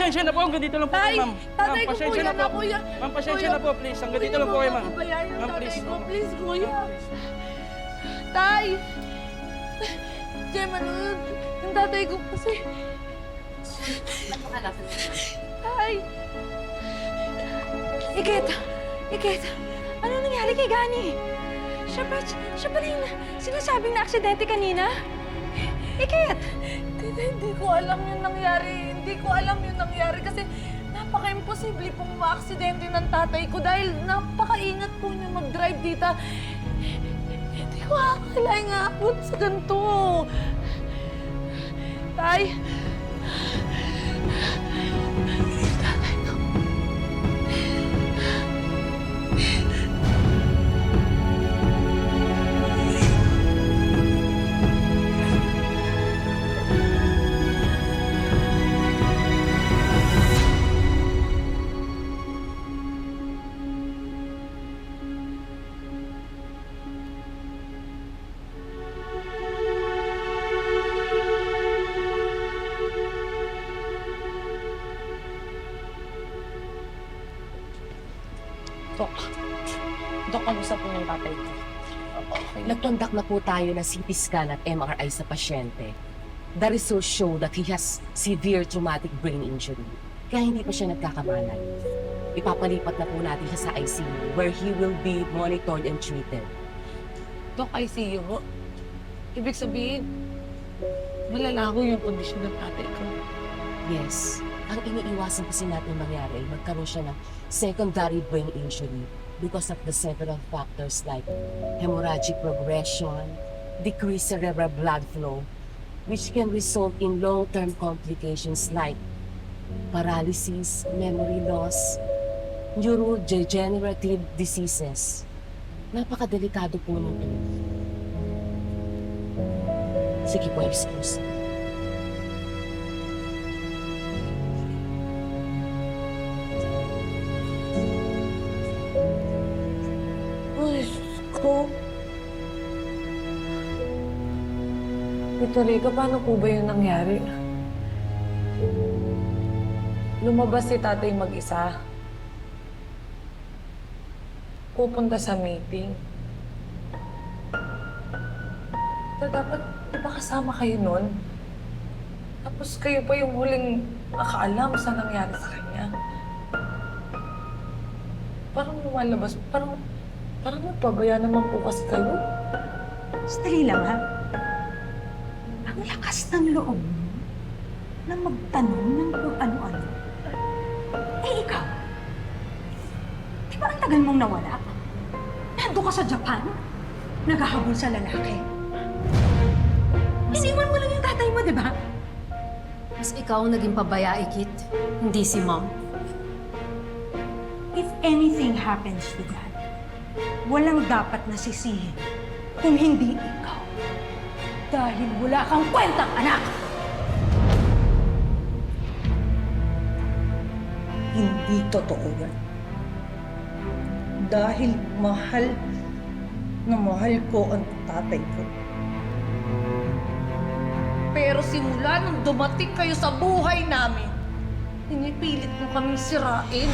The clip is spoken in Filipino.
pasensya na po. Hanggang dito lang po kayo, ma'am. Tatay ko po pasensya yan na na, po. kuya. Ma'am, pasensya na po, please. Hanggang dito lang po kayo, ma'am. Ma'am, please. Please, kuya. Tay! Gemma, yung tatay ko kasi... Tay! Ikit, ano nangyari kay Gani? Siya ba rin sinasabing na aksidente kanina? Ikit! Tita, hindi ko alam yung nangyari. Hindi ko alam yung nangyari kasi napaka-imposible pong ma-aksidente ng tatay ko dahil napaka-ingat po niya mag-drive, tita. Hindi ko akalaing aabot sa ganito. Tay! Tatay ko. Dok, kamusta po yung tatay ko? Nagkondak na po tayo ng CT scan at MRI sa pasyente. The results show that he has severe traumatic brain injury. Kaya hindi pa siya nagkakamalay. Ipapalipat na po natin siya sa ICU where he will be monitored and treated. Dok, ICU ho? Ibig sabihin, malalago yung kondisyon ng tatay ko. Yes. Ang iniiwasan kasi natin mangyari, magkaroon siya ng secondary brain injury because of the several factors like hemorrhagic progression, decreased cerebral blood flow, which can result in long-term complications like paralysis, memory loss, neurodegenerative diseases. Napakadelikado po nito. Sige po, excuse. Tita Rica, paano po ba yung nangyari? Lumabas si tatay mag-isa. Pupunta sa meeting. Dapat, di ba kasama kayo nun? Tapos kayo pa yung huling nakaalam sa nangyari sa kanya. Parang lumalabas, parang nagpabaya naman po kasi kayo. Sandali lang, ha? Ang lakas ng loob mo na magtanong ng kung ano-ano. Eh, ikaw? Di ba ang tagal mong nawala? Nandun ka sa Japan? Naghahabol sa lalaki? Iniwan mo lang yung tatay mo, di ba? Mas ikaw ang naging pabaya, Ikit. Hindi si Mom. If anything happens to Dad, walang dapat nasisihin kung hindi ikaw. Dahil wala kang kwentang anak! Hindi totoo yan. Dahil mahal na mahal ko ang tatay ko. Pero simula nung dumating kayo sa buhay namin, pinipilit mo kami sirain.